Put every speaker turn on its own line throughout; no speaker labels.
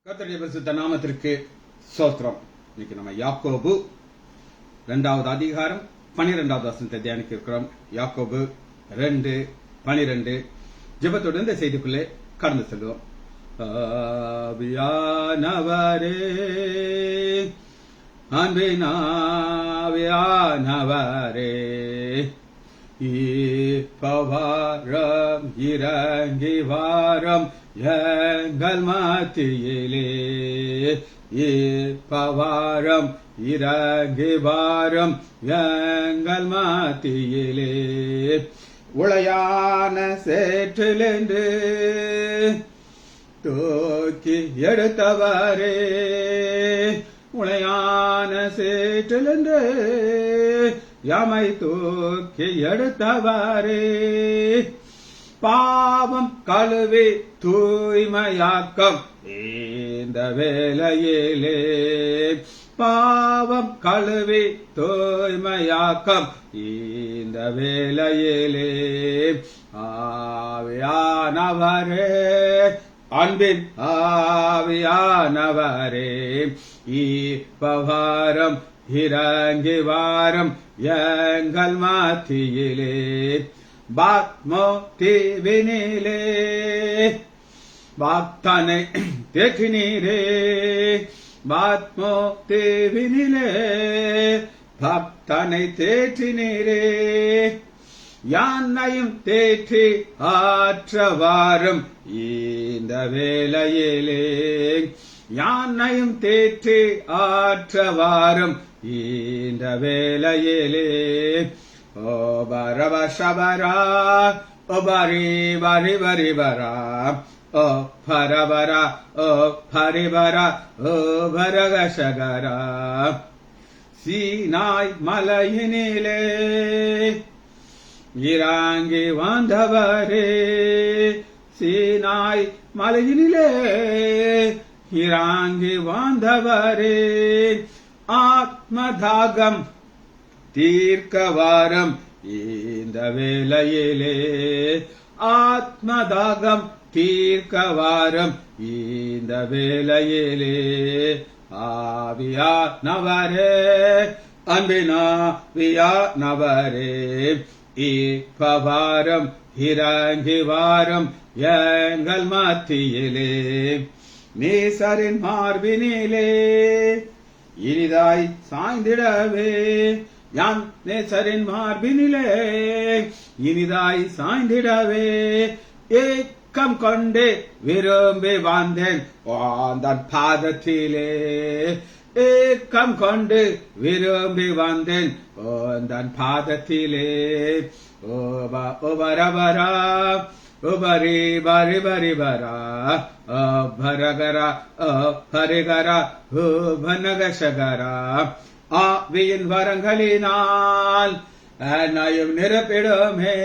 கர்த்தருடைய பரிசுத்த நாமத்திற்கு ஸ்தோத்திரம். இன்னைக்கு நம்ம யாக்கோபு 2வது அதிகாரம் 12வது வசனத்தை தியானிக்க இருக்கிறோம். யாக்கோபு 2:12. ஜெபத்தோடு இந்த செய்திக்குள்ளே கடந்து செல்வோம். ஆவியானவரே, அன்பினாவியானவரே, இப்பவாரம் இறங்கி வாரம் எங்கள் மத்தியிலே, இப்பவாரம் இறங்கி வாரம் எங்கள் மத்தியிலே, உளையான சேற்றிலிருந்து தூக்கி எடுத்தவரே, உளையான சேற்றிலிருந்து யாமை தூக்கி எடுத்தவரே, பாவம் கழுவி தூய்மையாக்கம் இந்த வேளையிலே, பாவம் கழுவி தூய்மையாக்கம் இந்த வேளையிலே, ஆவியானவரே, அன்பின் ஆவியானவரே, இப்பவாரம் இறங்கி வாரம் எங்கள் மத்தியிலே, பாத்மோ தீவினிலே பக்தனை தேற்றினீரே, பாத்மோ தீவினிலே பக்தனை தேற்றினீரே, யானையும் தேற்றி ஆற்றவாரும் இந்த வேளையிலே, யானையும் தேற்றி ஆற்றவாரும் இந்த வேளையிலே, ஓ பரவ சபரா, ஓ பரி பரி பரி பரா, ஓ பரபரா, ஓ பரிபரா, ஓ பரகசகரா, சீனாய் மலையினிலே இறங்கி வந்தவரே, சீனாய் மலையினிலே இறங்கி வந்தவரே, ஆத்மதாகம் தீர்க்கவாரம் இந்த வேளையிலே, ஆத்மதாகம் தீர்க்கவாரம் இந்த வேளையிலே, ஆவியானவரே, அன்பினாவியானவரே, இப்பவாரம் இறங்கி வாரம் எங்கள் மத்தியிலே, நேசரின் மார்பினிலே இனிதாய் சாய்ந்திடவே, யான் நேசரின் மார்பினிலே இனிதாய் சாய்ந்திடவே, ஏக்கம் கொண்டு விரும்பி வந்தேன் தன் பாதத்திலே, ஏக்கம் கொண்டு விரும்பி வந்தேன் தன் பாதத்திலே, ஓபரபரா, உபரி பரி பரி பரா, பரகரா, பரிகரா, பனகசகரா, ஆவியின் வரங்களினால் என்னையும் நிரப்பிடுமே,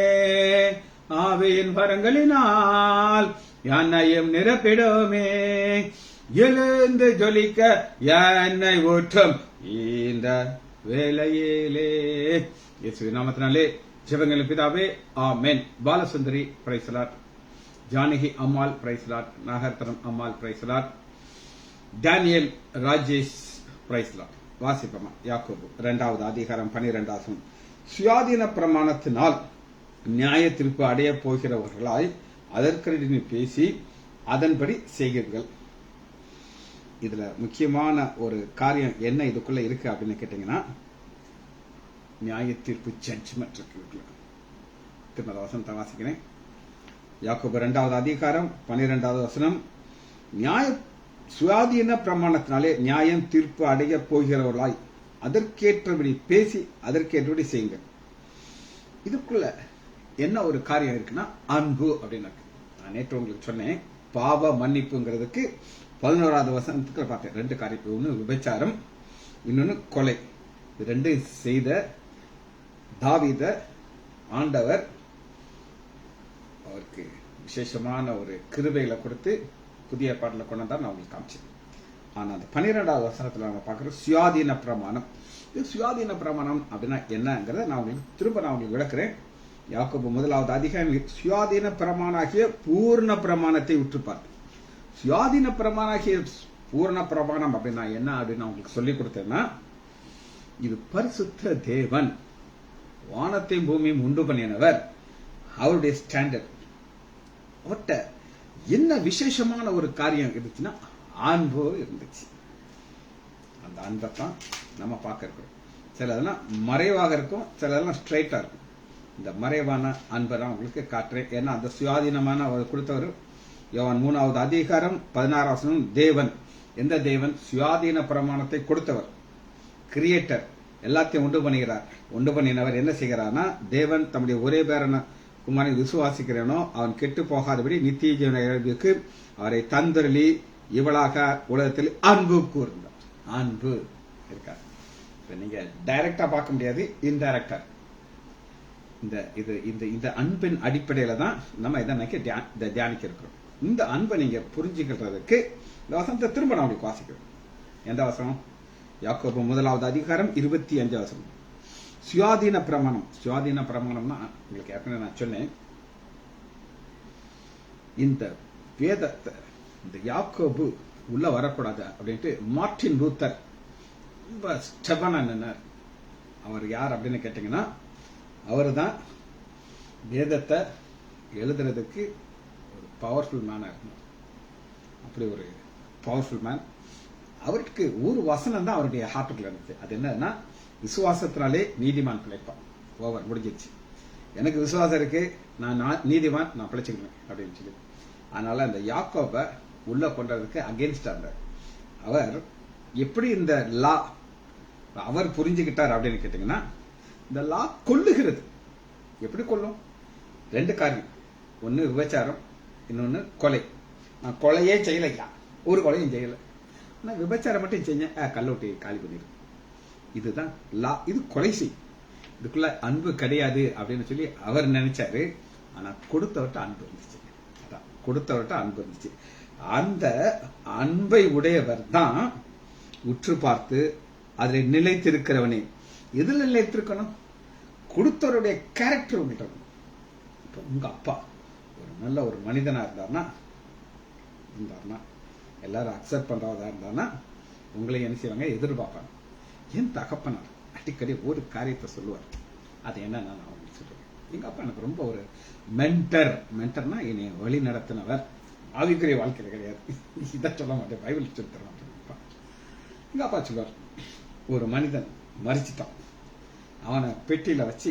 ஆவியின் வரங்களினால் என்னையும் நிரப்பிடுமே, எழுந்து ஜொலிக்க என்னை ஊற்றும் இந்த வேளையிலே. இயேசுவின் நாமத்தினாலே ஜெபங்கள் பிதாவே, ஆமென். பாலசுந்தரி பிரைஸ்லாட், ஜானகி அம்மாள் பிரைஸ்லாட், நாகர்த்தனம் அம்மாள் பிரைஸ்லாட், டேனியல் ராஜேஷ் பிரைஸ்லாட். வாசிப்பமா யாக்கோபு 2வது அதிகாரம் 12வது வசனம். சுயாதீன பிரமாணத்தினால் நியாய தீர்ப்பு அடைய போகிறவர்களாய் அதற்கடி பேசி அதன்படி செய்கிறீர்கள். இதுல முக்கியமான ஒரு காரியம் என்ன இதுக்குள்ள இருக்கு அப்படின்னு கேட்டீங்கன்னா, நியாய தீர்ப்பு ஜட்ஜ்மெண்ட் இருக்கு. திரும்ப வசனத்தை வாசிக்கிறேன். யாக்கோபு 2வது அதிகாரம் 12வது வசனம். நியாய சுயாதீன பிரமாணத்தினாலே நியாயம் தீர்ப்பு அடைய போகிறவர்களாய் அதற்கேற்றபடி பேசி அதற்கேற்றபடி செய்யுங்க. இதுக்குள்ள என்ன ஒரு காரியம் இருக்குன்னா, அன்பு அப்படின்னு. நான் நேற்று உங்களுக்கு சொன்னேன், பாவ மன்னிப்புங்கிறதுக்கு 11வது வசனத்துக்கு பார்த்தேன் 2 காரியம். ஒன்னு விபச்சாரம், இன்னொன்னு கொலை. இது 2 செய்த தாவீத ஆண்டவர் அவருக்கு விசேஷமான ஒரு கிருபையில கொடுத்து புதிய பாடல கொண்டு வந்தா நான் உங்களுக்கு காமிச்சேன். ஆனா அந்த 12வது வசனத்துல நம்ம பார்க்கிறோம் சுயாதீன பிரமாணம். இது சுயாதீன பிரமாணம் அப்படின்னா என்னங்கிறத நான் உங்களுக்கு விளக்குறேன். யாக்கோபு 1வது அதிகாரம் சுயாதீன பிரமாணாகிய பூர்ண பிரமாணத்தை உற்றுப்பார். சுயாதீன பிரமாணாகிய பூரண பிரமாணம் அப்படின்னா என்ன அப்படின்னு உங்களுக்கு சொல்லி கொடுத்தேன்னா, இது பரிசுத்த தேவன், வானத்தையும் பூமியும் உண்டு பண்ணினவர், அவருடைய ஸ்டாண்டர்ட். அவர்கிட்ட என்ன விசேஷமான ஒரு காரியம் இருந்துச்சுன்னா அன்பு இருந்துச்சு. அந்த அன்பை தான் நம்ம பார்க்க இருக்கிறோம். சிலதெல்லாம் மறைவாக இருக்கும், சிலதெல்லாம் ஸ்ட்ரைட்டா இருக்கும். இந்த மறைவான அன்பை தான் உங்களுக்கு காட்டுறேன். ஏன்னா அந்த சுயாதீனமான அவர் கொடுத்தவர் யோவான் 3வது அதிகாரம் 16வது வசனம். தேவன், எந்த தேவன்? சுயாதீன பிரமாணத்தை கொடுத்தவர், கிரியேட்டர், எல்லாத்தையும் உண்டு பண்ணுகிறார். உண்டு பண்ணினவர் என்ன செய்கிறார்னா, தேவன் தம்முடைய ஒரே பேரன குமாரனை விசுவாசிக்கிறேனோ அவன் கெட்டு போகாதபடி நித்திய ஜீவனுக்கு அவரை தந்தருளி இவளாக உலகத்தில் அன்பு கூர்ந்தார். அன்பு இருக்கார். நீங்க டைரக்டா பார்க்க முடியாது, இன்டைரக்டா. இந்த அன்பின் அடிப்படையில தான் நம்ம இதை தியானிக்க இருக்கிறோம். இந்த அன்பை நீங்க புரிஞ்சுக்கிறதுக்கு இந்த வசனத்தை திரும்ப நான் உங்களுக்கு வாசிக்கிறோம். எந்த வசனம்? யாக்கோபு 1வது அதிகாரம் 25வது வசனம். சுயாதீன பிரமாணம். சுயாதீன பிரமாணம்னா உங்களுக்கு ஏற்கனவே நான் சொன்னேன், இந்த வேதத்தை இந்த யாக்கோபு உள்ள வரக்கூடாது அப்படின்ட்டு மார்ட்டின் லூத்தர் ரொம்ப ஸ்டெபனா நின்னார். அவர் யார் அப்படின்னு கேட்டீங்கன்னா, அவர் தான் வேதத்தை எழுதுறதுக்கு ஒரு பவர்ஃபுல் மேனா இருந்தார். அப்படி ஒரு பவர்ஃபுல் மேன். அவருக்கு ஒரு வசனம் தான் அவருடைய ஹார்ட்டுக்குள்ள இருந்துச்சு. அது என்னன்னா, விசுவாசத்தினாலே நீதிமான் பிழைப்பான். ஓவர், முடிஞ்சிச்சு. எனக்கு விசுவாசம் இருக்கு, நான் நீதிமான், நான் பிழைச்சுக்கிறேன் அப்படின்னு சொல்லி. அதனால அந்த யாக்கோபை உள்ள கொண்டதுக்கு அகேன்ஸ்டா இருந்தார். அவர் எப்படி இந்த லா அவர் புரிஞ்சுக்கிட்டார் அப்படின்னு கேட்டீங்கன்னா, இந்த லா கொல்லுகிறது. எப்படி கொல்லும்? 2 காரியம். ஒன்னு விபச்சாரம், இன்னொன்னு கொலை. நான் கொலையே செய்யலையா, ஒரு கொலையும் செய்யல, ஆனா விபச்சாரம் மட்டும் செஞ்சேன், கல்லூட்டி காலி பண்ணிடும். இதுதான் லா. இது கொலை செய், இதுக்குள்ள அன்பு கிடையாது அப்படின்னு சொல்லி அவர் நினைச்சாரு. ஆனா கொடுத்தவர்கிட்ட அன்பு இருந்துச்சு. அதான் கொடுத்தவர்கிட்ட அன்பு இருந்துச்சு. அந்த அன்பை உடையவர் தான் உற்று பார்த்து அதில் நிலைத்திருக்கிறவனே. எதுல நிலைத்திருக்கணும்? கொடுத்தவருடைய கேரக்டர் உங்கள்கிட்ட. இப்போ உங்க அப்பா ஒரு நல்ல ஒரு மனிதனா இருந்தார்னா எல்லாரும் அக்செப்ட் பண்றதா இருந்தானா உங்களை என்ன செய்வாங்க? எதிர்பார்ப்பாங்க. என் தகப்பனார் அடிக்கடி ஒரு காரியத்தை சொல்லுவார். அது என்னன்னா நான் உங்களுக்கு சொல்றேன். எங்க அப்பா எனக்கு ரொம்ப ஒரு மென்டர்னா என்னை வழி நடத்தினவர். ஆவிக்குரிய வாழ்க்கையில கிடையாது, இதை சொல்ல மாட்டேன், பைபிள் சொல்லி தர மாட்டேன். எங்க அப்பா சொல்லுவார், ஒரு மனிதன் மறிச்சிட்டான், அவனை பெட்டியில வச்சு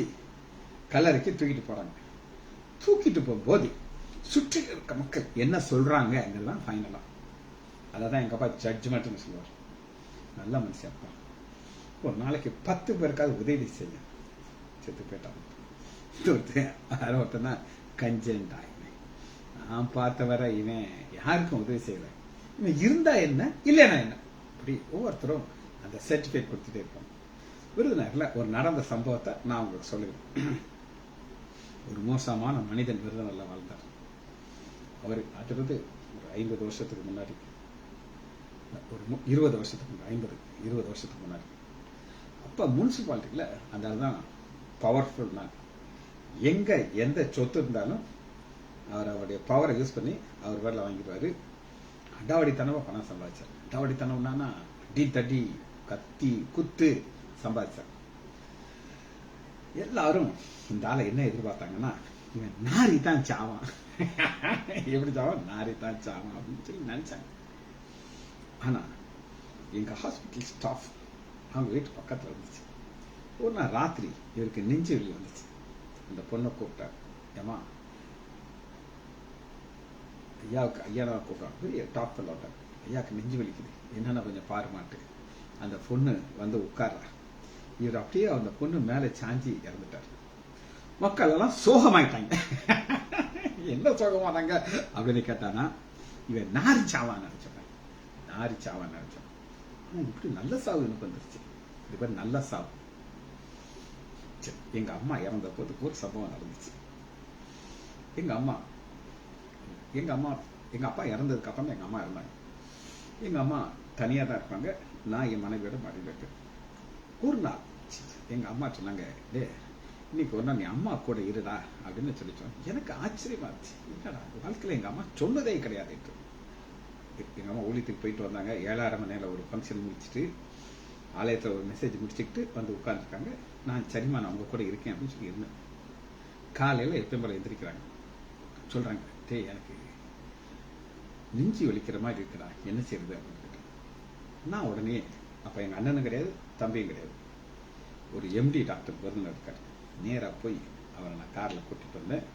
கல்லறைக்கு தூக்கிட்டு போறாங்க. தூக்கிட்டு போகும்போது சுற்றி இருக்க மக்கள் என்ன சொல்றாங்க ஃபைனலா. அதான் எங்க அப்பா ஜட்ஜ்மெண்ட்னு சொல்லுவார். நல்ல மனுஷன் அப்பா. ஒரு நாளைக்கு 10 பேருக்காவது உதவி செய்ய. செத்து போயிட்டான். ஒருத்தனா கஞ்சன்டா, நான் பார்த்த வர இவன் யாருக்கும் உதவி செய்யல, இவன் இருந்தா என்ன இல்லைன்னா என்ன, இப்படி ஒவ்வொருத்தரும் அந்த சர்டிபிகேட் கொடுத்துட்டே இருப்பாங்க. விருதுநகர்ல ஒரு நடந்த சம்பவத்தை நான் உங்களுக்கு சொல்லுகிறேன். ஒரு மோசமான மனிதன் விருதுநகர்ல வாழ்ந்தார். அவர் அது ஒரு 50 வருஷத்துக்கு முன்னாடி, ஒரு 20 வருஷத்துக்கு முன்னாடி, 20 வருஷத்துக்கு முன்னாடி. அப்ப முனிசிபாலிட்டியில அந்த தான் பவர்ஃபுல் மேன். எங்க எந்த சொத்து இருந்தாலும் அவர் அவருடைய பவரை யூஸ் பண்ணி அவர் பேர்ல வாங்கிடுவாரு. அடாவடித்தனமா பணம் சம்பாதிச்சார். அடாவடித்தனம்னா அடி தடி கத்தி குத்து சம்பாதிச்சார். எல்லாரும் இந்த ஆளை என்ன எதிர்பார்த்தாங்கன்னா, இவன் நாரி தான் சாவான், எப்படி சாவான், நாரி தான் சாவான் அப்படின்னு சொல்லி நினைச்சாங்க. ஆனா எங்க ஹாஸ்பிட்டல் ஸ்டாஃப் அவங்க வீட்டு பக்கத்துல இருந்துச்சு. ஒரு நாள் ராத்திரி இவருக்கு நெஞ்சு வலி வந்துச்சு. அந்த பொண்ணை கூப்பிட்டார். ஏமா ஐயா தான் கூப்பிட்டாங்க. பெரிய டாப் பண்ணார். ஐயாவுக்கு நெஞ்சு வலிக்குது, என்னன்னா கொஞ்சம் பாருமாட்டு. அந்த பொண்ணு வந்து உட்கார்றா. இவர் அப்படியே அந்த பொண்ணு மேல சாஞ்சி இறந்துட்டார். மக்கள் எல்லாம் சோகமாயிட்டாங்க. என்ன சோகமானாங்க அப்படின்னு கேட்டானா, இவன் நாரி சாவான்னு நினைச்சான். நாரி சாவான்னு நினைச்சான். ஆனா இப்படி நல்ல சாவு எனக்கு வந்துருச்சு. இது பேர் நல்ல சாவு. எங்க அம்மா இறந்த போது ஒரு சம்பவம் நடந்துச்சு. எங்க அப்பா இறந்ததுக்கு அப்புறம் தான் எங்க அம்மா இருந்தாங்க. எங்க அம்மா தனியா தான் இருப்பாங்க. நான் என் மனைவியோட மாடியில் இருக்கேன். ஒரு நாள் எங்க அம்மா சொன்னாங்க, டே இன்னைக்கு ஒரு நாள் நீ அம்மா கூட இருடா அப்படின்னு சொல்லிச்சோம். எனக்கு ஆச்சரியமா இருந்துச்சு. என்னடா வாழ்க்கையில எங்க அம்மா சொன்னதே கிடையாது. எங்க அம்மா ஊழியத்துக்கு போயிட்டு வந்தாங்க. 7:30 மணி நேரம் ஒரு ஃபங்க்ஷன் முடிச்சுட்டு ஆலயத்தில் ஒரு மெசேஜ் முடிச்சுக்கிட்டு வந்து உட்காந்துருக்காங்க. நான் சரிம்மா நான் உங்க கூட இருக்கேன் அப்படின்னு சொல்லி இருந்தேன். காலையில் எப்பயும் போல எந்திரிக்கிறாங்க. சொல்றாங்க, டேய் எனக்கு நெஞ்சு வலிக்கிற மாதிரி இருக்குடா, என்ன செய்யறது அப்படின்னு கேட்டேன். நான் உடனே அப்போ எங்கள் அண்ணனும் கிடையாது, தம்பியும் கிடையாது, ஒரு எம்டி டாக்டர் விருந்தில் இருக்கார். நேராக போய் அவரை நான் காரில் கூட்டிட்டு வந்தேன்.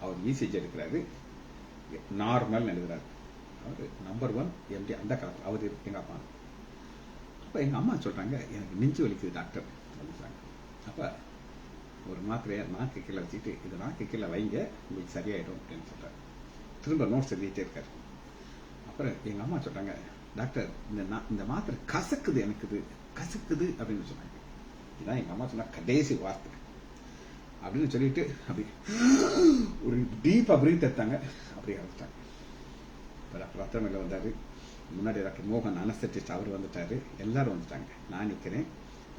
அவர் இசிஜி எடுக்கிறாரு, நார்மல் எழுதுறாரு. அவர் நம்பர் 1 எம்டி அந்த காலத்தில் அவர் எங்கள் அப்பா. அப்போ எங்கள் அம்மா சொல்கிறாங்க, எனக்கு நெஞ்சு வலிக்குது டாக்டர் அப்படின்றாங்க. அப்போ ஒரு மாத்திரையை நாக்கு கீழே வச்சுட்டு இதை நாக்கு கீழே வைங்க உங்களுக்கு சரியாயிடும் அப்படின்னு சொல்கிறார். திரும்ப நோட்ஸ் எழுதிட்டே இருக்காரு. அப்புறம் எங்கள் அம்மா சொல்கிறாங்க, டாக்டர் இந்த மாத்திரை கசக்குது, எனக்கு கசக்குது அப்படின்னு சொன்னாங்க. இதுதான் எங்கள் அம்மா சொன்ன கடைசி வார்த்தை அப்படின்னு சொல்லிட்டு அப்படி ஒரு டீப்பாக பிரீத் எடுத்தாங்க. அப்படியே ஆரம்பிச்சிட்டாங்க. இப்போ டாக்டர் ரத்தமில்ல வந்தார். முன்னாடி டாக்டர் மோகன் அனஸ்தட்டிஸ்ட் அவர் வந்துட்டாரு. எல்லாரும் வந்துட்டாங்க. நான் நிற்கிறேன்,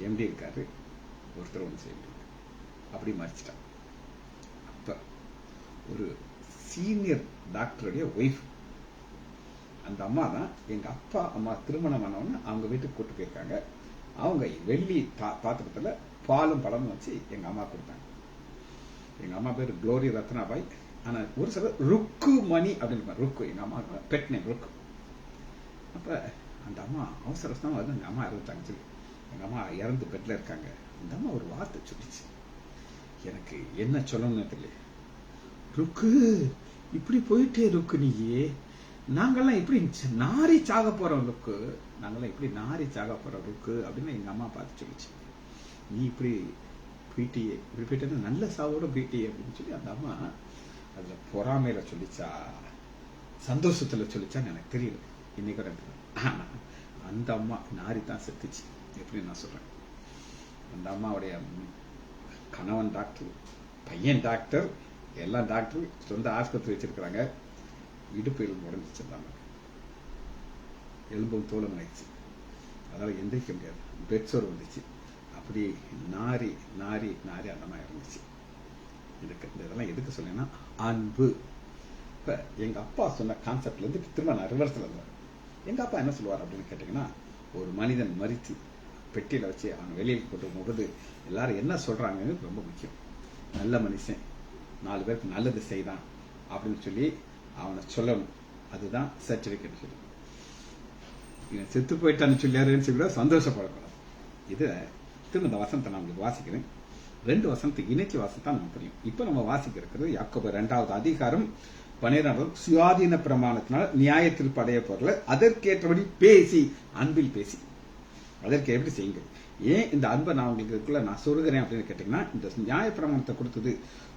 எம்டி இருக்காரு, ஒருத்தர் ஒன்று செய்ய முடியும். அப்படி மறைச்சிட்டாங்க. அப்போ ஒரு சீனியர் டாக்டருடைய ஒய்ஃப், அந்த அம்மா தான் எங்கள் அப்பா அம்மா திருமணம் ஆனவொன்னு அவங்க வீட்டுக்கு கூட்டு போயிருக்காங்க. அவங்க வெள்ளி பாத்திரத்தில் பாலும் பழமும் வச்சு எங்கள் அம்மா கொடுத்தாங்க. எங்கள் அம்மா பேர் குளோரி ரத்னாபாய். ஆனால் ஒரு சிலர் ருக்கு மணி அப்படின்னு ருக்கு, எங்கள் அம்மா பெட் நேம் ருக்கு. அப்போ அந்த அம்மா அவசர அவசரமாக வந்து எங்கள் அம்மா இறந்துட்டாங்க சொல்லி எங்கள் அம்மா இறந்து பெட்டில் இருக்காங்க. அந்த அம்மா ஒரு வார்த்தை சொல்லிச்சு, எனக்கு என்ன சொல்லணும்னு தெரியல. ருக்கு இப்படி போயிட்டே ருக்கு, நீயே நாங்கெல்லாம் இப்படி நாரி சாக போறோம் ருக்கு, நாங்கெல்லாம் இப்படி நாரி சாக போறோம் ருக்கு அப்படின்னு எங்க அம்மா பார்த்து சொல்லிச்சு. நீ இப்படி போயிட்டியே, இப்படி போயிட்டு நல்ல சாவோட போயிட்டியே அப்படின்னு சொல்லி அந்த அம்மா அதுல பொறாமையில சொல்லிச்சா சந்தோஷத்துல சொல்லிச்சான்னு எனக்கு தெரியல இன்னைக்கு. ஆனா அந்த அம்மா நாரி தான் செத்துச்சு. எப்படி நான் சொல்றேன், அந்த அம்மாவுடைய கணவன் டாக்டர், பையன் டாக்டர், எல்லாம் டாக்டர், சொந்த ஆஸ்பத்திரி வச்சிருக்கிறாங்க. இடுப்பு எலும்பு உடஞ்சிச்சிருந்தாங்க, எலும்பும் தோலும் ஆயிடுச்சு, அதனால எந்திரிக்க முடியாது, பெட் சோறு வந்துச்சு. அப்படி நாரி நாரி நாரி அந்த மாதிரி இருந்துச்சு. இதெல்லாம் எதுக்கு சொன்னேன்னா அன்பு. இப்ப எங்க அப்பா சொன்ன கான்செப்ட்ல இருந்து திரும்ப நான் ரிவர்ஸ்ல இருந்தேன். எங்க அப்பா என்ன சொல்லுவார் அப்படின்னு கேட்டீங்கன்னா, ஒரு மனிதன் மரித்து பெட்டியில வச்சு அவன் வெளியில் கொண்டு போகும்போது எல்லாரும் என்ன சொல்றாங்கன்னு ரொம்ப முக்கியம். நல்ல மனுஷன், 4 பேருக்கு நல்லது செய்தான் அப்படின்னு சொல்லி அவனை சொல்லணும். அதுதான் சர்டிபிகேட் சொல்லி. இவன் செத்து போயிட்டான்னு சொல்லியாருன்னு சொல்லி சந்தோஷப்படக்கூடாது. இது திரும்ப இந்த வசனத்தை நான் உங்களுக்கு வாசிக்கிறேன். 2 வசனத்துக்கு இணைச்சி வாசத்தான் நமக்கு புரியும். இப்ப நம்ம வாசிக்க இருக்கிறது யாக்கோபு 2வது அதிகாரம் 12 சுயாதீன பிரமாணத்தினால் நியாயத்தில் அடைய பொருள் அதற்கேற்றபடி பேசி, அன்பில் பேசி அதற்கு எப்படி செய்யுங்க. ஏன் இந்த அன்பை நான் உங்களுக்கு நான் சொல்லுகிறேன் அப்படின்னு கேட்டீங்கன்னா, இந்த நியாய பிரமாணத்தை கொடுத்தது,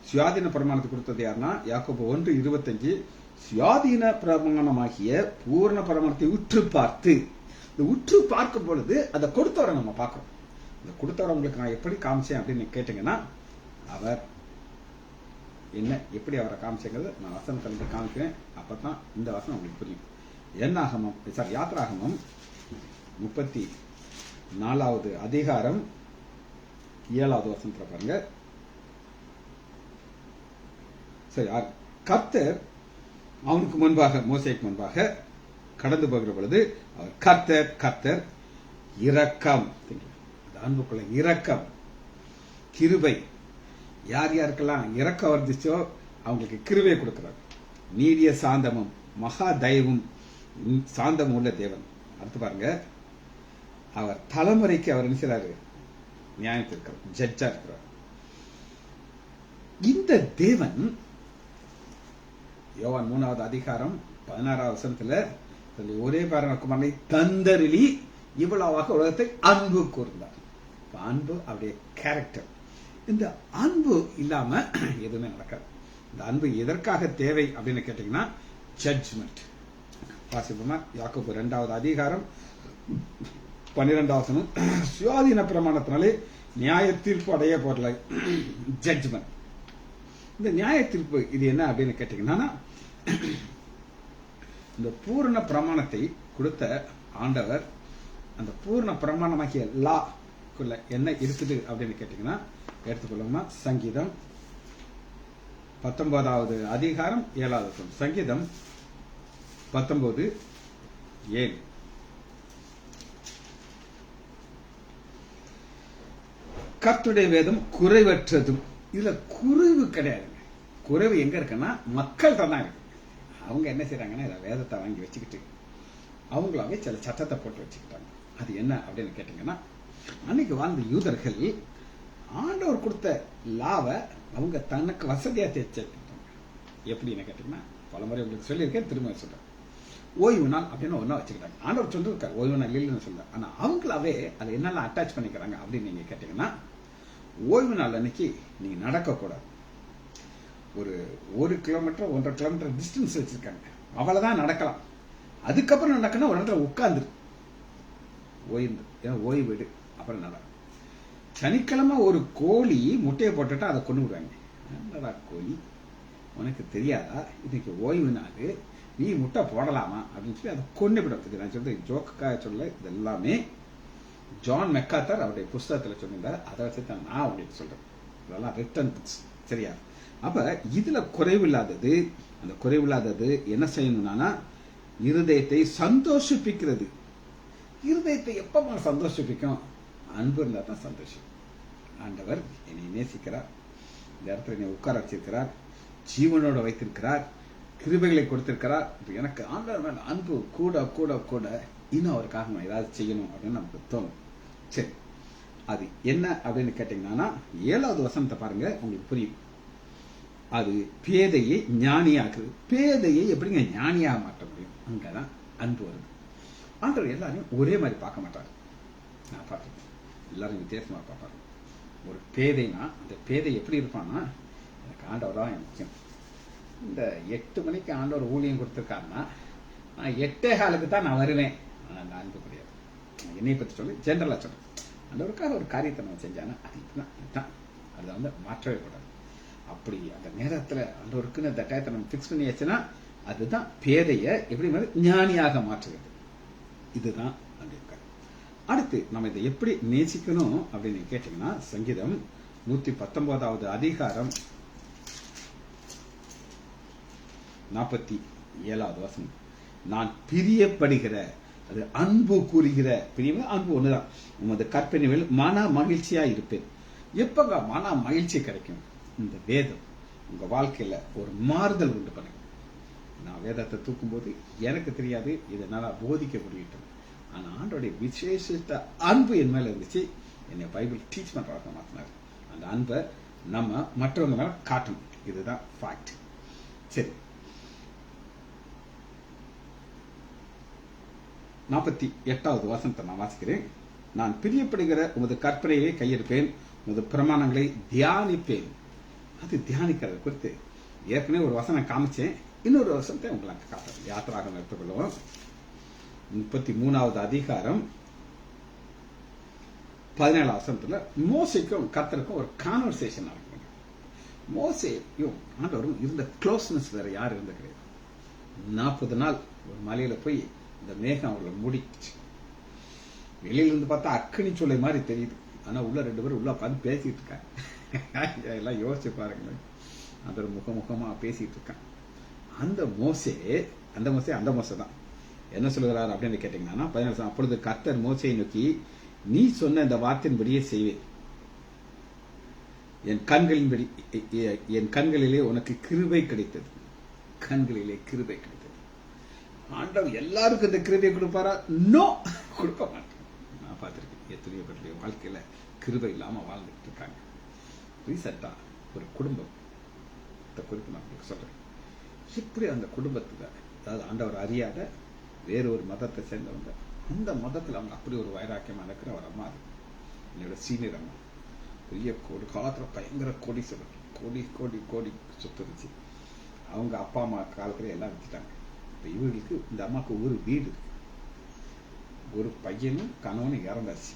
சுயாதீன பிரமாணத்தை கொடுத்தது யாருன்னா யாக்கோபு 1:25 சுயாதீன பிரமாணமாகிய பூர்ண பிரமாணத்தை உற்று பார்த்து, இந்த உற்று பார்க்கும் பொழுது அதை கொடுத்தவரை நம்ம பார்க்கிறோம். இந்த கொடுத்தவரை உங்களுக்கு நான் எப்படி காமிச்சேன் அப்படின்னு கேட்டீங்கன்னா, அவர் என்ன எப்படி அவரை காமிச்சேங்கிறது நான் வசனத்துல காமிக்கிறேன். அப்பதான் இந்த வசனம் உங்களுக்கு புரியும். யாத்ராகமம் 34வது அதிகாரம் 7வது வசனத்துல பாருங்க. சரி, கர்த்தர் அவனுக்கு முன்பாக, மோசேக்கு முன்பாக கடந்து போகிற பொழுது அவர் கர்த்தர் கர்த்தர் இரக்கம், அன்புக்குள்ள இரக்கம், கிருபை, யார் யாருக்கெல்லாம் இரக்கம் வந்துச்சோ அவங்களுக்கு கிருபை கொடுக்கிறார். நீடிய சாந்தமும் மகா தயவும் சாந்தமும் உள்ள தேவன். அடுத்து பாருங்க, அவர் தலைமுறைக்கு அவர் நினைச்சாரு நியாயத்திற்கிறார், ஜட்ஜா இருக்கிறார். இந்த தேவன் யோவான் 3வது அதிகாரம் 16வது வசனத்துல ஒரே பாரகுமாரனை தந்தருளி இவ்வளவாக உலகத்தை அன்பு கூர்ந்தார். அன்பு அவருடைய கேரக்டர். இந்த அன்பு இல்லாம எதுவுமே நடக்காது. இந்த அன்பு எதற்காக தேவை அப்படின்னு கேட்டீங்கன்னா, ஜட்ஜ்மெண்ட். வாசிப்போமா? யாக்கோபு 2வது அதிகாரம் 12வது வசனம், சுயாதீன பிரமாணத்தினாலே நியாய தீர்ப்பு அடைய போறல, ஜட்ஜ்மெண்ட். இந்த நியாய தீர்ப்பு இது என்ன அப்படின்னு கேட்டீங்கன்னா, இந்த பூரண பிரமாணத்தை கொடுத்த ஆண்டவர் அந்த பூரண பிரமாணமாக்கிய லா என்ன இருக்குது அப்படின்னு கேட்டீங்கன்னா, எடுத்துக்கொள்ளோம்னா சங்கீதம் 19வது அதிகாரம் 7வது வசனம். சங்கீதம் 19 7. கர்த்தருடைய வேதம் குறைவற்றதும். இதுல குறைவு கிடையாது. குறைவு எங்க இருக்குன்னா மக்கள் தான் இருக்கு. அவங்க என்ன செய்யறாங்கன்னா இதை வேதத்தை வாங்கி வச்சுக்கிட்டு அவங்களாவே சில சட்டத்தை போட்டு வச்சுக்கிட்டாங்க. அது என்ன அப்படின்னு கேட்டீங்கன்னா, அன்னைக்கு வாழ்ந்த யூதர்கள் ஆண்டவர் கொடுத்த லாவை அவங்க தனக்கு வசதியா தேய்ச்சிட்டாங்க. எப்படின்னு கேட்டீங்கன்னா, பல முறை உங்களுக்கு சொல்லியிருக்கேன், திரும்ப சொல்றேன். ஓய்வு நாள் அப்படின்னு ஒன்றா வச்சுக்கிட்டாங்க. ஆண்டவர் சொல்லிருக்காரு ஓய்வு நாள் இல்லைன்னு சொல்ல. ஆனா அவங்களாவே அதை என்னெல்லாம் அட்டாச் பண்ணிக்கிறாங்க அப்படின்னு நீங்க கேட்டீங்கன்னா, ஓய்வு நாள் அன்னைக்கு நீங்க நடக்கக்கூடாது. ஒரு 1 கிலோமீட்டர் 1.5 கிலோமீட்டர் டிஸ்டன்ஸ் வச்சிருக்காங்க. அவ்வளவுதான் நடக்கலாம். அதுக்கப்புறம் நடக்கணும் ஒரு இடத்துல உட்கார்ந்து ஓய்வு விடு, அப்புறம் நட. சனிக்கிழமை ஒரு கோழி முட்டையை போட்டுட்டா அதை கொண்டு விடுவாங்க. என்னடா கோழி, உனக்கு தெரியாதா இன்னைக்கு ஓய்வு நாள், நீ முட்டை போடலாமா அப்படின்னு சொல்லி அதை கொண்டு விடும். இது நான் சொல்றது ஜோக்காக சொல்ல, இது எல்லாமே ஜான் மெக்காத்தர் அவருடைய புஸ்தகத்தில் சொல்லியிருந்தார். அதை வச்சு தான் நான் உங்களுக்கு சொல்றேன். இதெல்லாம் ரிட்டன் புக்ஸ், சரியா? அப்ப இதுல குறைவில்லாதது, அந்த குறைவில்லாதது என்ன செய்யணும்னா இருதயத்தை சந்தோஷிப்பிக்கிறது. இருதயத்தை எப்ப சந்தோஷிப்பிக்கும்? அன்பு இருந்தா தான் சந்தோஷம். ஆண்டவர் என்னை நேசிக்கிறார், இந்த இடத்துல என்னை உட்கார வச்சிருக்கிறார், ஜீவனோட வைத்திருக்கிறார், கிருபைகளை கொடுத்திருக்கிறார். எனக்கு ஆண்டவர் மேல அன்பு கூட கூட கூட இன்னும் அவருக்காக நான் ஏதாவது செய்யணும் அப்படின்னு நமக்கு தோணும். சரி, அது என்ன அப்படின்னு கேட்டீங்கன்னா 7வது வசனத்தை பாருங்க, உங்களுக்கு புரியும். அது பேதையை ஞானியாக்குது. பேதையை எப்படிங்க ஞானியாக மாற்ற முடியும்? அங்கதான் அன்பு வருது. ஆண்டவர் எல்லாரையும் ஒரே மாதிரி பார்க்க மாட்டார். நான் பார்த்துருக்கேன், எல்லாரும் வித்தியாசமா பார்ப்பாரு. ஒரு பேதைனா அந்த பேதை எப்படி இருப்பான்னா, எனக்கு ஆண்டவர் தான் முக்கியம். இந்த 8 மணிக்கு ஆண்டவர் ஊழியம் கொடுத்துருக்காருன்னா நான் 8:15 தான் நான் வருவேன். அந்த அன்பு கிடையாது. என்னை பற்றி சொல்லி ஜென்ரலா சொல்றேன். ஆண்டவருக்காக ஒரு காரியத்தை நம்ம செஞ்சானா அது இதுதான், அதை வந்து மாற்றவே கூடாது. அப்படி அந்த நேரத்தில் ஆண்டவருக்குன்னு அந்த டயத்தை நம்ம ஃபிக்ஸ் பண்ணியாச்சுன்னா அதுதான் பேதைய எப்படி ஞானியாக மாற்றுகிறது. இதுதான் அன்பிற்காக. அடுத்து நம்ம இதை எப்படி நேசிக்கணும் அப்படின்னு கேட்டீங்கன்னா, சங்கீதம் 119வது அதிகாரம் 47வது வசனம். நான் பிரியப்படுகிற, அது அன்பு கூறுகிற, பிரியமே அன்பு ஒண்ணுதான், உமது கற்பனைகள் மன மகிழ்ச்சியா இருப்பேன். எப்பங்க மன மகிழ்ச்சி கிடைக்கும்? இந்த வேதம் உங்க வாழ்க்கையில ஒரு மாறுதல் உண்டு பண்ணுங்க. நான் வேதத்தை தூக்கும்போது எனக்கு தெரியாது, இதனால போதிக்க முடியும். ஆனா ஆண்டோடைய விசேஷத்த அன்பு என் மேல இருந்துச்சு. என்னை பைபிள் டீச் பண்றவங்க மாத்தினாரு. அந்த அன்பை நம்ம மற்றவங்க மேல காட்டணும். இதுதான் ஃபேக்ட். சரி, 48வது வசனத்தை நான் வாசிக்கிறேன். நான் பிரியப்படுகிற உமது கற்பனையை கையெடுப்பேன், உமது பிரமாணங்களை தியானிப்பேன். அது தியானிக்கிறது குறித்து ஏற்கனவே ஒரு வசனம் காமிச்சேன். இன்னொரு வசனத்தை உங்களுக்கு காட்டுறேன். யாத்திராகம் எடுத்துக்கொள்வோம். 33வது அதிகாரம் 17வது வசனத்துல மோசேக்கும் கர்த்தருக்கும் ஒரு கான்வர்சேஷன் நடக்கும். மோசேயும் ஆண்டவரும் இருந்த க்ளோஸ்னஸ் வேற யாரும் இருந்த கிடையாது. 40 நாள் ஒரு மலையில போய் இந்த மேகம் அவங்களை மூடிச்சு. வெளியில இருந்து பார்த்தா அக்கினி சூளை மாதிரி தெரியுது. ஆனா உள்ள 2 பேரும் உள்ள உட்காந்து பேசிட்டு இருக்காங்க. எல்லாம் யோசிச்சு பாருங்களேன். அந்த முகமுகமா பேசிட்டு இருக்கான். அந்த மோசே தான் என்ன சொல்லுகிறார் அப்படின்னு கேட்டீங்கன்னா, 17 அப்பொழுது கர்த்தர் மோசேயை நோக்கி, நீ சொன்ன இந்த வார்த்தையின்படியே செய்வேன். என் கண்களிலே உனக்கு கிருபை கிடைத்தது. கண்களிலே கிருபை கிடைத்தது. ஆண்டவர் எல்லாருக்கும் இந்த கிருபையை கொடுப்பாரா? நோ, கொடுக்க மாட்டேன். நான் பார்த்திருக்கேன் எத்தனையோ பேருடைய வாழ்க்கையில கிருபை இல்லாம வாழ்ந்துட்டு இருக்காங்க. ரீசெண்டா ஒரு குடும்பம் குறித்து நான் உங்களுக்கு சொல்றேன். இப்படி அந்த குடும்பத்துல, அதாவது ஆண்டவர் அறியாத வேறொரு மதத்தை சேர்ந்தவங்க, அந்த மதத்துல அவங்க அப்படி ஒரு வைராக்கியமா இருக்கிற ஒரு அம்மா, என்னோட சீனியர் அம்மா, பெரிய கோடி காலத்துல பயங்கர கோடி சொல்லுங்க, கோடி கோடி கோடி சொத்து இருந்துச்சு. அவங்க அப்பா அம்மா காலத்துல எல்லாம் வித்துட்டாங்க. இப்ப இவங்களுக்கு, இந்த அம்மாவுக்கு ஒரு வீடு இருக்கு, ஒரு பையனும் கணவனும் இறந்தாச்சு.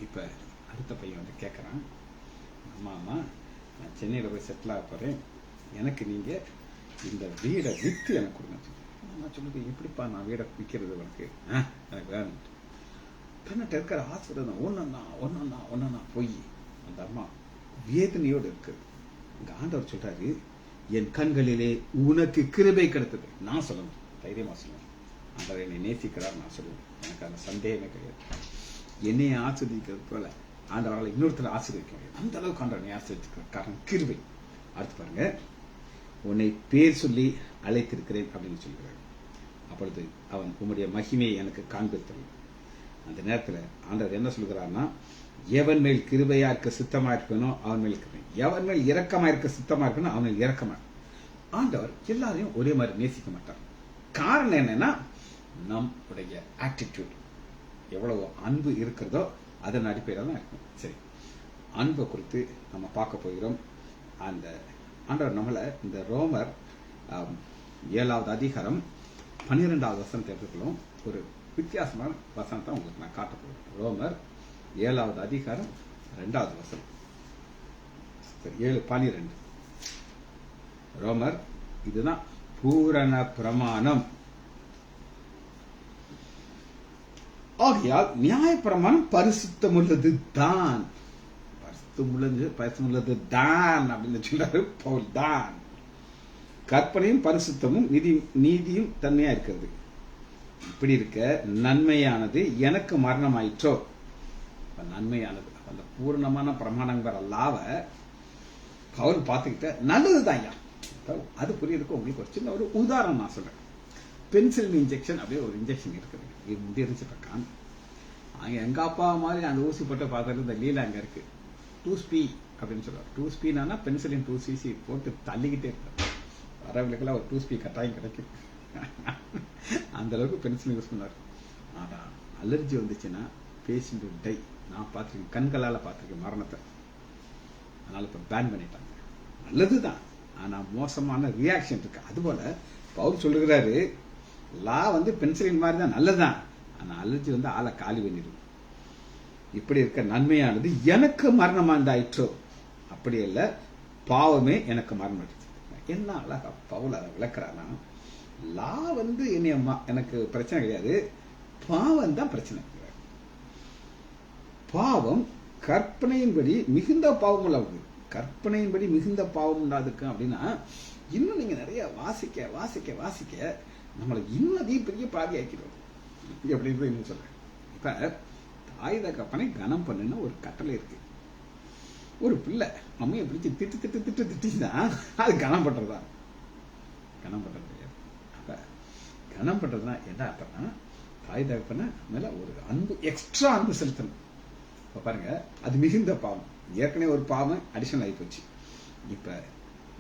இப்ப அடுத்த பையன் வந்து கேட்கறான், அம்மா நான் சென்னையில போய் செட்டில் ஆக போறேன், எனக்கு நீங்க இந்த வீடை வித்து எனக்கு கொடுங்க. நான் சொல்லுது, எப்படிப்பா நான் வீடை விற்கிறது உனக்கு? எனக்கு வேணும். தன்னிட்ட இருக்கிற ஆசிரியர் ஒன்னா போய் அந்த அம்மா வேதனையோடு இருக்கு. இங்க ஆண்டவர் சொல்றாரு, என் கண்களிலே உனக்கு கிருபை கிடைத்தது. நான் சொல்லணும், தைரியமா சொல்லணும், ஆண்டவர் என்னை நேசிக்கிறார் நான் சொல்லுவேன். எனக்கு அந்த சந்தேகமே கிடையாது. என்னையை ஆசிரியக்கிறது போல ஆண்டவரால் இன்னொருத்தர் ஆசீர்வதிக்க முடியும். அந்த அளவுக்கு ஆண்டவனை ஆசீர்வதிக்கிற காரணம் கிருபை. அடுத்து பாருங்க, உன்னை பேர் சொல்லி அழைத்திருக்கிறேன் அப்படின்னு சொல்கிறார். அப்பொழுது அவன் உம்முடைய மகிமையை எனக்கு காண்பித்தல். அந்த நேரத்தில் ஆண்டவர் என்ன சொல்கிறார்னா, எவன் மேல் கிருபையா இருக்க சித்தமா இருக்கணும் அவன் மேல் கிருபை, எவன் மேல் இரக்கமா இருக்க சித்தமா இருக்கணும் அவன் மேல் இரக்கமா. ஆண்டவர் எல்லாரையும் ஒரே மாதிரி நேசிக்க மாட்டார். காரணம் என்னன்னா, நம்முடைய ஆட்டிடியூட் எவ்வளவு அன்பு இருக்கிறதோ அதன் அடிப்படையில் தான் இருக்கும். சரி, அன்பை குறித்து நம்ம பார்க்க போகிறோம். அந்த ஆண்டவர் நம்மளை இந்த ரோமர் 7வது அதிகாரம் 12வது வசனத்தை எடுத்துக்கலாம். ஒரு வித்தியாசமான வசனத்தை உங்களுக்கு நான் காட்ட போகிறேன். ரோமர் 7வது அதிகாரம் 2வது வசனம், 7:12. ரோமர், இதுதான் பூரண பிரமாணம். ஆகையால் நியாய பிரமாணம் பரிசுத்தமுள்ளது தான். பரிசுத்தமுள்ளது தான் அப்படின்னு சொல்றாரு பவுல். தான் கற்பனையும் பரிசுத்தமும் நீதியும் தன்மையா இருக்கிறது. இப்படி இருக்க நன்மையானது எனக்கு மரணமாயிற்றோ. நன்மையானது அந்த பூர்ணமான பிரமாணங்கள் அல்லாவ பவுல் பார்த்துக்கிட்ட நல்லதுதான் ஐயா. அது புரியுறதுக்கு உங்களுக்கு ஒரு சின்ன ஒரு உதாரணம் நான் சொல்றேன். பென்சில் இன்ஜெக்ஷன் அப்படியே ஒரு இன்ஜெக்ஷன் இருக்குது. இது முடிச்சு பக்கம் அங்க எங்க அப்பா மாதிரி அந்த ஊசி போட்டு பார்த்துட்டு இந்த லீலா அங்க இருக்கு. 2 அப்படின்னு சொல்றாரு. 2 பென்சிலின் 2cc போட்டு தள்ளிக்கிட்டே இருக்காரு. வரவங்களுக்கெல்லாம் ஒரு 2 கட்டாயம் கிடைக்கும். அந்த அளவுக்கு பென்சில் யூஸ் பண்ணாரு. ஆனா அலர்ஜி வந்துச்சுன்னா பேஷண்ட் டை. நான் பார்த்துருக்கேன், கண்களால பார்த்துருக்கேன் மரணத்தை. அதனால இப்ப பேன் பண்ணிட்டாங்க. நல்லதுதான், ஆனா மோசமான ரியாக்ஷன் இருக்கு. அதுபோல பவுல் சொல்லுகிறாரு, லா பென்சிலின் மாதிரி தான், நல்லதுதான், ஆனா அலர்ஜி ஆளை காலி பண்ணிடும். இப்படி இருக்க நன்மையானது எனக்கு மரணமாண்டாயிற்றோ. அப்படி இல்ல, பாவமே எனக்கு மரணம். என்ன அழகா பவுல் அதை விளக்குறானா, லா எனக்கு பிரச்சனை கிடையாது, பாவம் தான் பிரச்சனை. பாவம் கற்பனையின்படி மிகுந்த பாவம் உள்ளது. கற்பனையின்படி மிகுந்த பாவம் உண்டாதுக்கு அப்படின்னா, இன்னும் நீங்க நிறைய வாசிக்க வாசிக்க வாசிக்க நம்மளை இன்னும் அதிக பெரிய பாதி ஆக்கிடுவோம். எப்படின்னு இன்னும் சொல்றேன். இப்ப தாய் தகப்பனை கனம் பண்ணுன்னு ஒரு கட்டளை இருக்கு. ஒரு பிள்ளை அம்மையை பிடிச்சி திட்டு திட்டு திட்டு திட்டுதான் அது கனம் பண்றதா? கனம் பண்றது கிடையாது. அப்ப கனம் பண்றதுனா என்ன அர்த்தம்னா, தாய் தகப்பனை மேல ஒரு அன்பு, எக்ஸ்ட்ரா அன்பு செலுத்தணும். இப்ப பாருங்க, அது மிகுந்த பாவம். ஏற்கனவே ஒரு பாவம் அடிஷனல் ஆகி போச்சு. இப்ப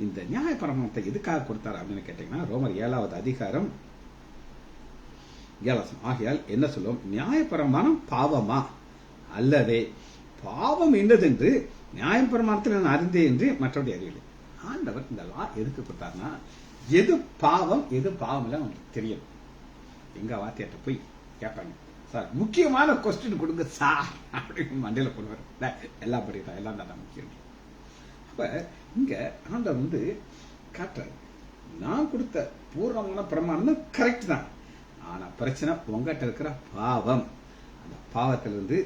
இந்த நியாய பிரமாணத்தை எதுக்காக கொடுத்தாரு அப்படின்னு கேட்டீங்கன்னா, ரோமர் 7வது அதிகாரம் 7. ஆகையால் என்ன சொல்லும், நியாய பிரமாணம் பாவமா? அல்லவே, பாவம் என்னதென்று நியாய பிரமாணத்தில் நான் அறிந்தேன் என்று மற்றபடி அறிவில்லை. ஆண்டவர் இந்த லா எதுக்கு கொடுத்தாருன்னா, எது பாவம் எது பாவம் இல்ல அவங்களுக்கு தெரியும். எங்க வார்த்தையிட்ட போய் கேட்பாங்க, சார் முக்கியமான கொஸ்டின் கொடுங்க சார் அப்படின்னு மண்டையில போடுவார். எல்லாம் படிதான், எல்லாம் தான் முக்கியம். அப்ப இங்க ஆண்டவர் காட்டுறாரு, நான் கொடுத்த பூர்ணமான பிரமாணம் கரெக்ட் தான், ஆனா பிரச்சனை உங்ககிட்ட இருக்கிற பாவம். அந்த பாவத்திலிருந்து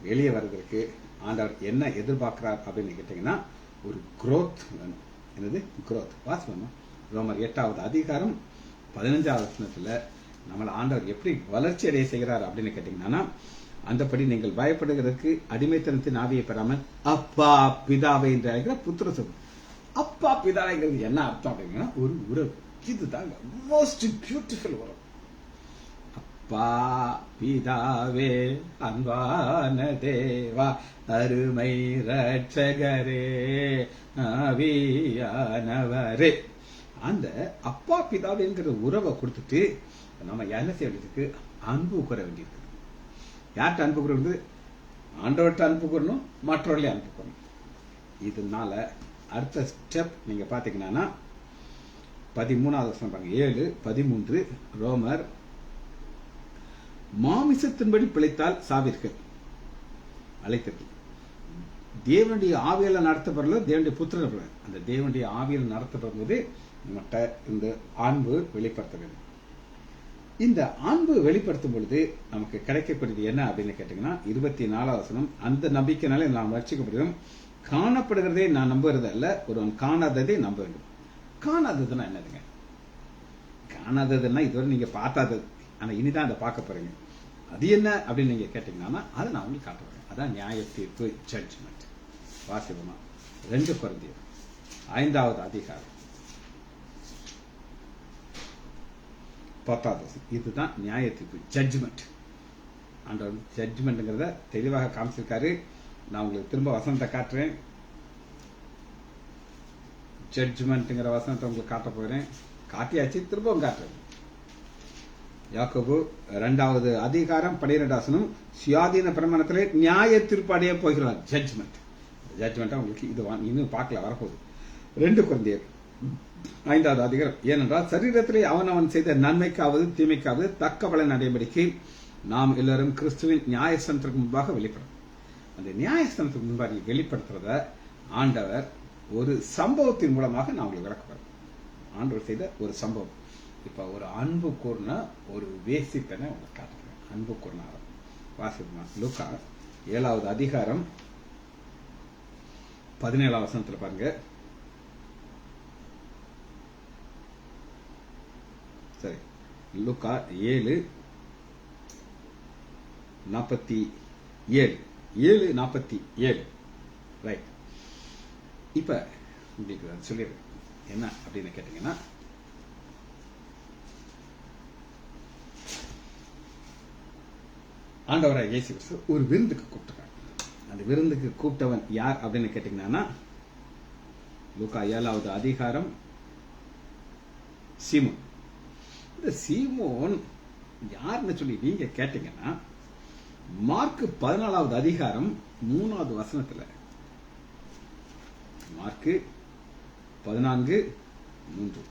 வெளியே வர்றதுக்கு ஆண்டவர் என்ன எதிர்பார்க்கிறார் அப்படின்னு கேட்டீங்கன்னா, ஒரு growth வேணும். என்னது growth? வாசிப்போம். ரோமர் 8வது அதிகாரம் 15வது வசனத்துல நம்மள ஆண்டவர் எப்படி வளர்ச்சி அடைய செய்கிறார் அப்படின்னு கேட்டீங்கன்னா, அந்தபடி நீங்கள் பயப்படுகிறதுக்கு அடிமைத்தனத்தின் ஆவியை பெறாமல் அப்பா பிதாவை என்று அழைக்கிற புத்திர சொல். அப்பா பிதாங்கிறது என்ன அர்த்தம் அப்படின்னா, ஒரு உறவு. இதுதாங்க மோஸ்ட் பியூட்டிஃபுல் உறவு. அப்பா பிதாவே, அன்பான தேவா, அருமை ரட்சகரே, ஆவியானவரே. அந்த அப்பா பிதாவேங்கிற உறவை கொடுத்துட்டு நம்ம என்ன செய்ய வேண்டியதுக்கு, அன்பு கூற வேண்டியிருக்கு. யார்கிட்ட அன்பு கூறது? ஆண்டவர்கிட்ட அன்பு கூறணும், மற்றவர்களே அன்பு கூறணும். இதனால அடுத்த ஸ்டெப் நீங்க பாத்தீங்கன்னா 13வது வசனம் பாருங்க, 7:13. ரோமர், மாமிசத்தின்படி பிழைத்தால் சாவீர்கள், அழைத்தீர்கள். தேவனுடைய ஆவியில நடத்தப்படல, தேவனுடைய புத்திரர். அந்த தேவனுடைய ஆவியில் நடத்தப்படும்போது நம்மகிட்ட இந்த அன்பு வெளிப்படுத்த வேண்டும். இந்த அன்பு வெளிப்படுத்தும் பொழுது நமக்கு கிடைக்கக்கூடியது என்ன அப்படின்னு கேட்டீங்கன்னா, 24வது வசனம், அந்த நம்பிக்கையினாலே நாம் ரட்சிக்கப்படுகிறோம். காணப்படுகிறதே நான் நம்புறது அல்ல, ஒருவன் காணாததை நம்ப வேண்டும். காணாததுன்னா என்னதுங்க? காணாததுன்னா இதுவரை நீங்க பார்த்தாதது. ஆனா இனிதான் அதை பார்க்க போறீங்க. அது என்ன அப்படின்னு நீங்க கேட்டீங்கன்னா அதை நான் உங்களுக்கு காட்டுறேன். அதான் நியாய தீர்ப்பு, ஜட்ஜ்மெண்ட். வாசிப்போமா? 2 கொரிந்தியர் 5வது அதிகாரம் 10வது வசனம். இதுதான் நியாய தீர்ப்பு, ஜட்ஜ்மெண்ட். ஆண்டவர் ஜட்ஜ்மெண்ட்ங்கிறத தெளிவாக காமிச்சிருக்காரு. நான் உங்களுக்கு திரும்ப வசனத்தை காட்டுறேன். ஜட்ஜ்மெண்ட்ங்கிற வசனத்தை உங்களுக்கு காட்ட போகிறேன். காட்டியாச்சு, திரும்பவும் காட்டுறேன். யாக்கோபு 2வது அதிகாரம் 12வது வசனம். சுயாதீன பிரமாணத்திலே நியாய தீர்ப்பு அடைய போகிறார். ஜட்ஜ்மெண்ட். ஜட்ஜ்மெண்டா உங்களுக்கு இது இன்னும் பார்க்கல, வரப்போகுது. 2 கொரிந்தியர் 5வது அதிகாரம். ஏனென்றால் சரீரத்திலே அவன் செய்த நன்மைக்காவது தீமைக்காவது தக்க பலன் அடையும்படிக்கு நாம் எல்லாரும் கிறிஸ்துவின் நியாயஸ்தானத்திற்கு முன்பாக வெளிப்படும். அந்த நியாயஸ்தானத்துக்கு முன்பாக வெளிப்படுத்துறத ஆண்டவர் ஒரு சம்பவத்தின் மூலமாக நான் உங்களுக்கு விளக்குறேன். ஆண்டவர் செய்த ஒரு சம்பவம். இப்ப ஒரு அன்பு கூர்ன ஒரு வேசிப்பென உங்களுக்கு காட்டுறேன். அன்பு கூர்னார் வாசிப்போமா? லூக்கா 7வது அதிகாரம் 17வது வசனத்துல பாருங்க. சரி, லூக்கா 7:47 ரைட். இப்ப உங்களுக்கு சொல்லிடுறேன் என்ன அப்படின்னு கேட்டீங்கன்னா, ஆண்டவராக இயேசு கிறிஸ்து ஒரு விருந்துக்கு கூப்பிட்டாங்க. அந்த விருந்துக்கு கூப்பிட்டவன் யார் அப்படின்னு கேட்டீங்கன்னா, லூக்கா 7வது அதிகாரம் சீமோன். இந்த சீமோன் யாருன்னு சொல்லி நீங்க கேட்டீங்கன்னா, மார்க் 14வது அதிகாரம் 3வது வசனத்துல, மார்க் 14:3,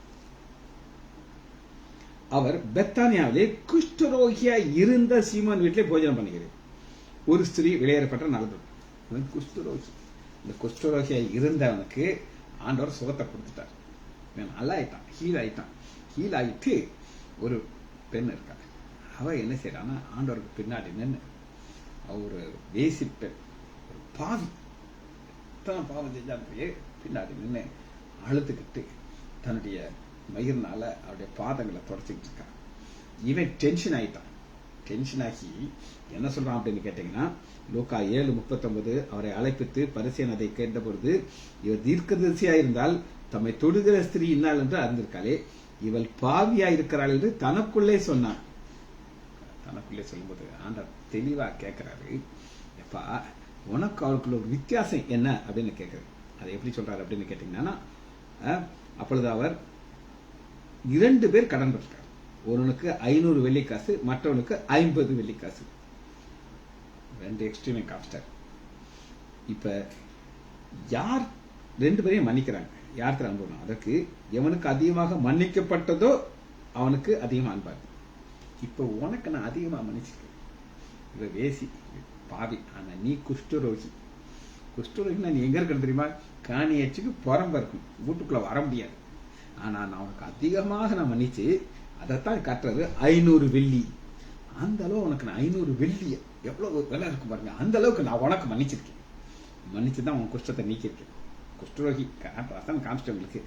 அவர் பெத்தானியாவிலே குஷ்டரோகியா இருந்த சீமோன் வீட்டிலே போஜனம் பண்ணுகிறேன். ஒரு ஸ்திரீ வெளியேறப்பட்ட நல்லது. குஷ்டரோகி. இந்த குஷ்டரோகியா இருந்தவனுக்கு ஆண்டவர் சுகத்தை கொடுத்துட்டார். நல்லா ஆயிட்டான், ஹீல் ஆயிட்டான். ஹீல் ஆயிட்டு ஒரு பெண் இருக்கா. அவ என்ன செய்யறான்னா, ஆண்டவருக்கு பின்னாடி நின்று ஒரு வேசி பெண், ஒரு பாவி, பாவம் செஞ்சாலே பின்னாடி நின்று அழுத்துக்கிட்டு தன்னுடைய மயிர்னால அவருடைய பாதங்களை தொடச்சிக்கிட்டு இருக்கான். இவன் டென்ஷன் ஆயிட்டான். டென்ஷன் ஆகி என்ன சொல்றான் அப்படின்னு கேட்டீங்கன்னா, லூக்கா 7:39, அவரை அழைப்பித்து பரிசேயன் அதை கேட்ட பொழுது, இவர் தீர்க்கதரிசியா இருந்தால் தம்மை தொடுகிற ஸ்திரீ இன்னாள் என்று அறிந்திருக்காளே, இவள் பாவியா இருக்கிறாள் என்று தனக்குள்ளே சொன்னான். தனக்குள்ளே சொல்லும்போது ஆண்டவர் தெளிவா கேட்கிறாரு, எப்பா உனக்கு அவளுக்குள்ள ஒரு வித்தியாசம் என்ன அப்படின்னு கேட்கிறாரு. அதை எப்படி சொல்றாரு அப்படின்னு கேட்டீங்கன்னா, அப்பொழுது அவர் 2 பேர் கடன் பெற்றிருக்கார். ஒருவனுக்கு 500 வெள்ளிக்காசு, மற்றவனுக்கு 50 வெள்ளிக்காசு. 2 எக்ஸ்ட்ரீமே காமிச்சிட்டார். இப்ப யார் 2 பேரையும் மன்னிக்கிறாங்க? யார் அனுபவம்? அதற்கு எவனுக்கு அதிகமாக மன்னிக்கப்பட்டதோ அவனுக்கு அதிகமா அன்பாரு. இப்ப உனக்கு நான் அதிகமா மன்னிச்சிருக்கேன். இவ வேசி, பாவி, ஆனா நீ குஷ்டரோகி. குஷ்டரோகினா நீ எங்க இருக்க தெரியுமா? காணியச்சுக்கு புறம்ப இருக்கும், வீட்டுக்குள்ள வர முடியாது. ஆனா நான் உனக்கு அதிகமாக நான் மன்னிச்சு, அதைத்தான் காட்டுறது 500 வெள்ளி. அந்த அளவு உனக்கு நான் 500 வெள்ளி எவ்வளவு விலை இருக்கும் பாருங்க, அந்த அளவுக்கு நான் உனக்கு மன்னிச்சிருக்கேன். மன்னிச்சுதான் உன் குஷ்டத்தை நீக்கிருக்கேன். குஷ்டரோகி காமிச்சிட்டவங்களுக்கு.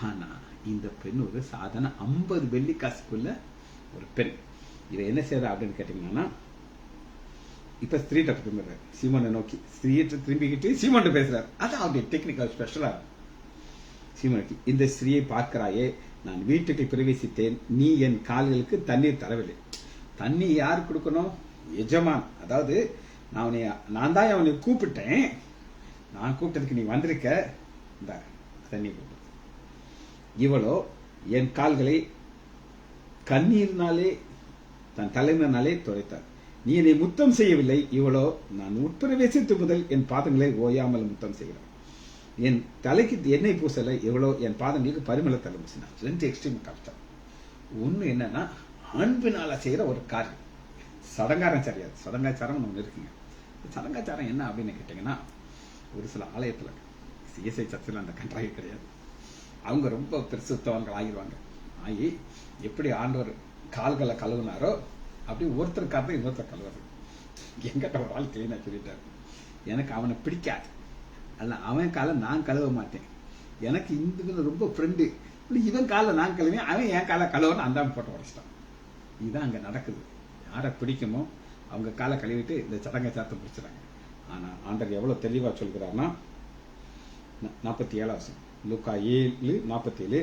ஆனா இந்த பெண் ஒரு சாதாரண 50 வெள்ளி காசுக்குள்ள ஒரு பெண். இதை என்ன செய்யறா அப்படின்னு கேட்டீங்கன்னா, இப்ப ஸ்திரீட்ட திரும்புறாரு, சீமோனை நோக்கி ஸ்திரீட்ட திரும்பிக்கிட்டு சீமோன்ட்ட பேசுறாரு. அதான் அவருடைய டெக்னிக்கல் ஸ்பெஷலா இருக்கும். சீமோனுக்கு, இந்த ஸ்திரீயை பார்க்கிறாயே, நான் வீட்டுக்கு பிரவேசித்தேன், நீ என் கால்களுக்கு தண்ணீர் தரவில்லை. தண்ணி யார் கொடுக்கணும்? எஜமான். அதாவது நான் தான் அவனை கூப்பிட்டேன், நான் கூப்பிட்டதுக்கு நீ வந்திருக்க, இந்த தண்ணி கூப்பிடு. இவளோ என் கால்களை கண்ணீர்னாலே தன் தலைமையினாலே துடைத்தார். நீ என்னை முத்தம் செய்யவில்லை. இவளோ நான் உட்பிரவேசித்து முதல் என் பாதங்களை ஓயாமல் முத்தம் செய்கிறார். என் தலைக்கு எண்ணெய் பூசலை. எவ்வளோ என் பாதங்களுக்கு பரிமள தலை பூசினார். 2 எக்ஸ்ட்ரீம் கஷ்டம். ஒண்ணு என்னன்னா, அன்பினால செய்யற ஒரு காரியம். சடங்காரம் சரியாது. சடங்காச்சாரம் ஒண்ணு இருக்குங்க. சடங்காச்சாரம் என்ன அப்படின்னு கேட்டீங்கன்னா, ஒரு சில ஆலயத்துல சிஎஸ்ஐ சர்ச்சில் அந்த கன்றாகி கிடையாது. அவங்க ரொம்ப பெருசுத்தவங்கள் ஆகிடுவாங்க. ஆகி எப்படி ஆண்டவர் கால்களை கழுவினாரோ அப்படி ஒருத்தருக்காக இன்னொருத்தர் கழுவுறது. எங்கிட்ட ஒரு ஆள் கிளீனா சொல்லிட்டாரு, எனக்கு அவனை பிடிக்காது, அல்ல அவன் காலை நான் கழுவ மாட்டேன், எனக்கு இந்த ரொம்ப ஃப்ரெண்டு, இவன் காலை நான் கழுவேன், அவன் என் காலை கழுவன்னு அந்த போட்டு உடைச்சிட்டான். இதுதான் அங்க நடக்குது. யாரை பிடிக்குமோ அவங்க காலை கழுவிட்டு இந்த சடங்கை சாத்து பிடிச்சிடாங்க. ஆனா ஆண்டவர் எவ்வளவு தெளிவா சொல்கிறார்னா 47 லூக்கா 7:47,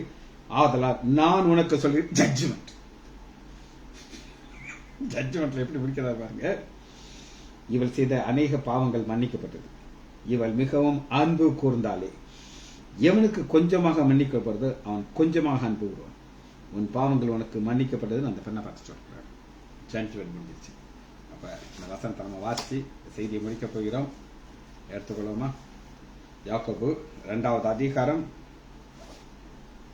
ஆதலால் நான் உனக்கு சொல்லி ஜட்ஜ்மெண்ட்ல எப்படி பிடிக்கிறதா பாருங்க. இவள் செய்த அநேக பாவங்கள் மன்னிக்கப்பட்டது, இவள் மிகவும் அன்பு கூர்ந்தாலே. எவனுக்கு கொஞ்சமாக மன்னிக்கப்படுறது அவன் கொஞ்சமாக அன்பு கூறுவான். உன் பாவங்கள் உனக்கு மன்னிக்கப்பட்டது அந்த பெண்ணை பார்த்து சொல்றாரு. ஜட்ஜ்மெண்ட் முடிஞ்சிருச்சு. அப்ப இந்த வசனத்தை நம்ம வாசிச்சு செய்தியை முடிக்க போகிறோம். எடுத்துக்கொள்ளுமா? யாக்கோபு 2வது அதிகாரம்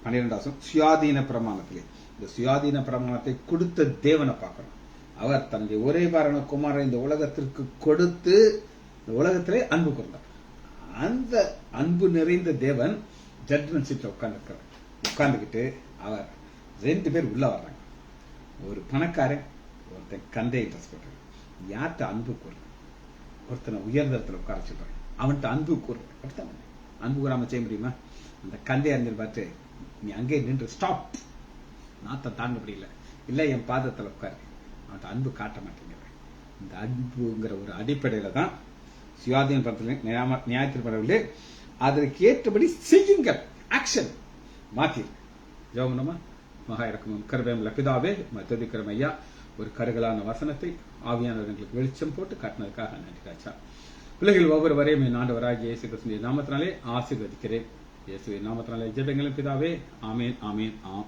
12 சுயாதீன பிரமாணத்திலே இந்த சுயாதீன பிரமாணத்தை கொடுத்த தேவனை பார்க்கிறோம். அவர் தன்னுடைய ஒரே பாரான குமாரனை இந்த உலகத்திற்கு கொடுத்து இந்த உலகத்திலே அன்பு கூர்ந்தார். அந்த அன்பு நிறைந்த தேவன் ஜட்மெண்ட் சீட்ல உட்கார்ந்துக்கிட்டு அவர் 2 பேர் உள்ள வர்றாங்க. ஒரு பணக்காரன், ஒருத்தன் கந்தை ட்ரெஸ் போட்டு. யார்கிட்ட அன்பு கூறுற? ஒருத்தனை உயர்ந்தரத்துல உட்கார சொல்றாங்க, அவன்கிட்ட அன்பு கூறுற. அன்பு கூறாம செய்ய முடியுமா? அந்த கந்தை அறிஞர் பார்த்து, நீ அங்கே நின்று ஸ்டாப், நாத்த தாங்க முடியல, இல்ல என் பாதத்துல உட்காரு. அவன்கிட்ட அன்பு காட்ட மாட்டேங்கிற. இந்த அன்புங்கிற ஒரு அடிப்படையில தான் சுயாதீன நியாயத்திற்படவில்லை, அதற்கு ஏற்றபடி செய்யுங்கள். ஆக்ஷன் மாத்தி ஜெபம். மகா இறக்கமும் கருபையுள்ள பிதாவே, துதிக்கிறோம் ஐயா, ஒரு கருகலான வசனத்தை ஆவியானவர்களுக்கு வெளிச்சம் போட்டு காட்டினதுக்காக நன்றி ராஜா. பிள்ளைகள் ஒவ்வொருவரையும் என் ஆண்டவராகிய இயேசு கிறிஸ்துவின் நாமத்தினாலே ஆசீர்வதிக்கிறேன். இயேசுவின் நாமத்தினாலே ஜெபங்களும் பிதாவே. ஆமேன், ஆமேன், ஆம்.